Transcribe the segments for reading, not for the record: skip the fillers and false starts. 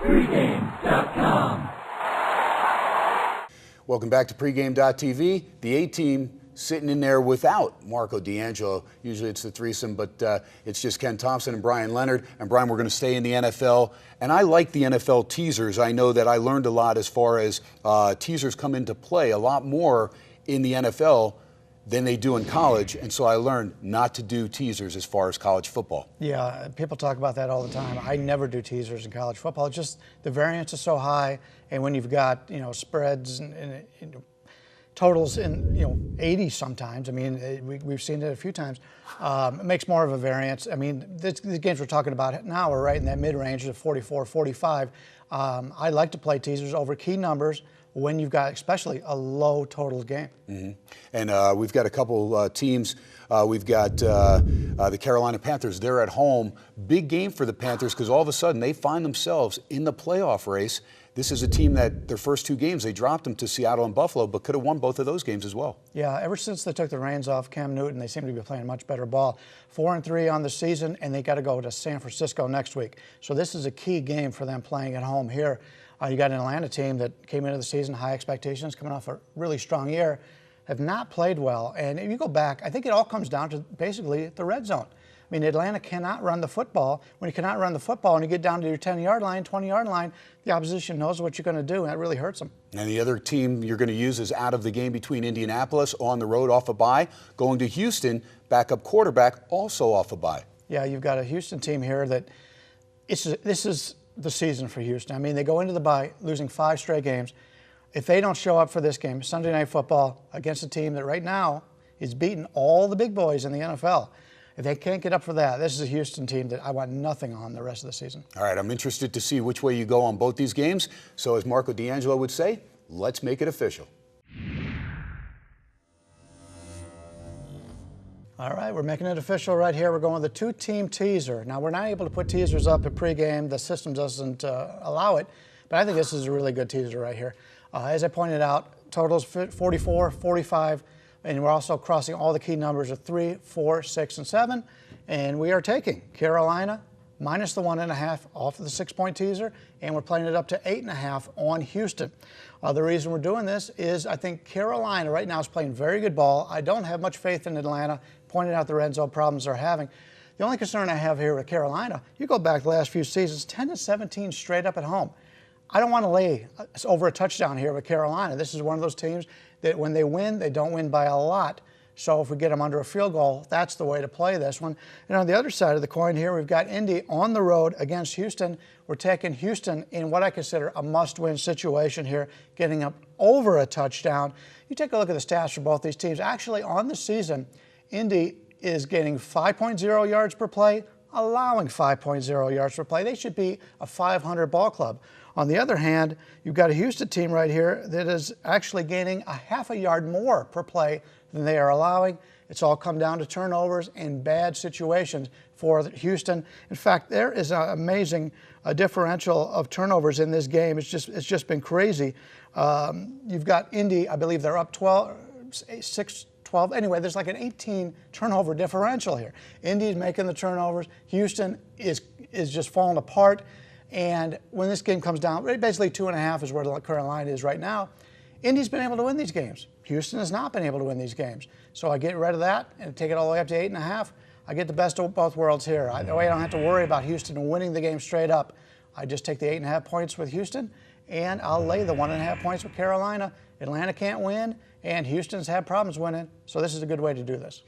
Pregame.com. Welcome back to Pregame.tv. The A-team sitting in there without Marco D'Angelo. Usually it's the threesome, but it's just Ken Thomson and Bryan Leonard. And Bryan, we're going to stay in the NFL. And I like the NFL teasers. I know that I learned a lot as far as teasers come into play a lot more in the NFL than they do in college. And so I learned not to do teasers as far as college football. Yeah, people talk about that all the time. I never do teasers in college football. It's just the variance is so high. And when you've got, spreads and totals in 80 sometimes. I mean, we've seen it a few times. It makes more of a variance. I mean, the games we're talking about now are right in that mid-range of 44, 45. I like to play teasers over key numbers when you've got especially a low total game. Mm-hmm. And we've got a couple teams. We've got the Carolina Panthers. They're at home. Big game for the Panthers because all of a sudden they find themselves in the playoff race. This is a team that their first two games, they dropped them to Seattle and Buffalo, but could have won both of those games as well. Yeah, ever since they took the reins off Cam Newton, they seem to be playing much better ball. 4-3 on the season, and they got to go to San Francisco next week. So this is a key game for them playing at home here. You got an Atlanta team that came into the season, high expectations, coming off a really strong year, have not played well. And if you go back, I think it all comes down to basically the red zone. I mean, Atlanta cannot run the football. When you cannot run the football and you get down to your 10-yard line, 20-yard line, the opposition knows what you're going to do, and that really hurts them. And the other team you're going to use is out of the game between Indianapolis, on the road, off a bye, going to Houston, backup quarterback, also off a bye. Yeah, you've got a Houston team here that this is the season for Houston. I mean, they go into the bye losing 5 straight games. If they don't show up for this game, Sunday Night Football, against a team that right now is beating all the big boys in the NFL, if they can't get up for that, this is a Houston team that I want nothing on the rest of the season. All right, I'm interested to see which way you go on both these games. So as Marco D'Angelo would say, let's make it official. All right, we're making it official right here. We're going with the 2-team teaser. Now, we're not able to put teasers up at pregame. The system doesn't allow it, but I think this is a really good teaser right here. As I pointed out, totals 44, 45, and we're also crossing all the key numbers of 3, 4, 6, and 7. And we are taking Carolina minus the 1.5 off of the 6-point teaser, and we're playing it up to 8.5 on Houston. The reason we're doing this is I think Carolina right now is playing very good ball. I don't have much faith in Atlanta. Pointed out the red zone problems they're having. The only concern I have here with Carolina, you go back the last few seasons, 10-17 straight up at home. I don't want to lay over a touchdown here with Carolina. This is one of those teams that when they win, they don't win by a lot. So if we get them under a field goal, that's the way to play this one. And on the other side of the coin here, we've got Indy on the road against Houston. We're taking Houston in what I consider a must-win situation here, getting up over a touchdown. You take a look at the stats for both these teams. Actually, on the season, Indy is getting 5.0 yards per play, allowing 5.0 yards per play. They should be a 500 ball club. On the other hand, you've got a Houston team right here that is actually gaining a half a yard more per play than they are allowing. It's all come down to turnovers and bad situations for Houston. In fact, there is an amazing differential of turnovers in this game. It's just been crazy. You've got Indy, I believe they're up 12. Anyway, there's like an 18 turnover differential here. Indy's making the turnovers. Houston is just falling apart. And when this game comes down, basically 2.5 is where the current line is right now. Indy's been able to win these games. Houston has not been able to win these games. So I get rid of that and take it all the way up to 8.5. I get the best of both worlds here. That way I don't have to worry about Houston winning the game straight up. I just take the 8.5 points with Houston, and I'll lay the 1.5 points with Carolina. Atlanta can't win, and Houston's had problems winning. So this is a good way to do this.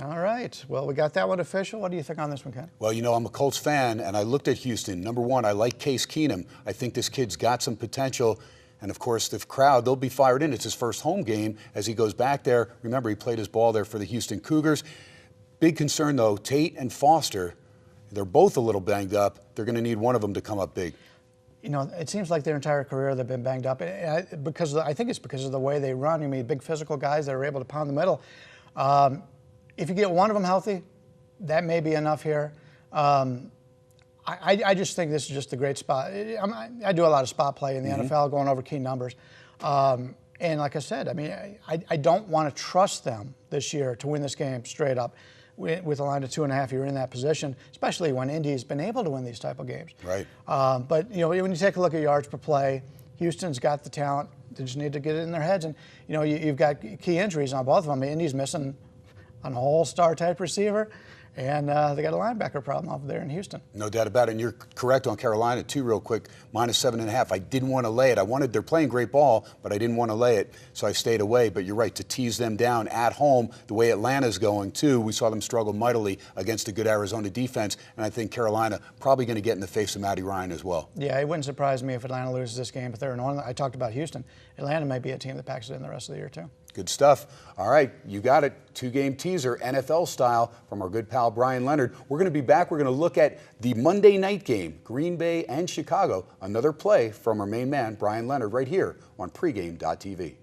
All right. Well, we got that one official. What do you think on this one, Ken? Well, I'm a Colts fan, and I looked at Houston. Number one, I like Case Keenum. I think this kid's got some potential. And, of course, the crowd, they'll be fired in. It's his first home game as he goes back there. Remember, he played his ball there for the Houston Cougars. Big concern, though, Tate and Foster, they're both a little banged up. They're going to need one of them to come up big. It seems like their entire career they've been banged up. I think it's because of the way they run. I mean, big physical guys that are able to pound the middle. If you get one of them healthy, that may be enough here. I just think this is just a great spot. I do a lot of spot play in the NFL, going over key numbers. And like I said, I mean, I don't want to trust them this year to win this game straight up. with a line of 2.5, you're in that position, especially when Indy's been able to win these type of games. Right. But when you take a look at yards per play, Houston's got the talent. They just need to get it in their heads. And you've got key injuries on both of them. Indy's missing an all-star type receiver, and they got a linebacker problem over there in Houston. No doubt about it. And you're correct on Carolina, too, real quick. -7.5. I didn't want to lay it. They're playing great ball, but I didn't want to lay it, so I stayed away. But you're right, to tease them down at home, the way Atlanta's going, too, we saw them struggle mightily against a good Arizona defense, and I think Carolina probably going to get in the face of Matty Ryan as well. Yeah, it wouldn't surprise me if Atlanta loses this game, but they're annoying. I talked about Houston. Atlanta may be a team that packs it in the rest of the year, too. Good stuff. All right, you got it. 2-game teaser, NFL style, from our good pal Bryan Leonard. We're going to be back. We're going to look at the Monday night game, Green Bay and Chicago. Another play from our main man, Bryan Leonard, right here on pregame.tv.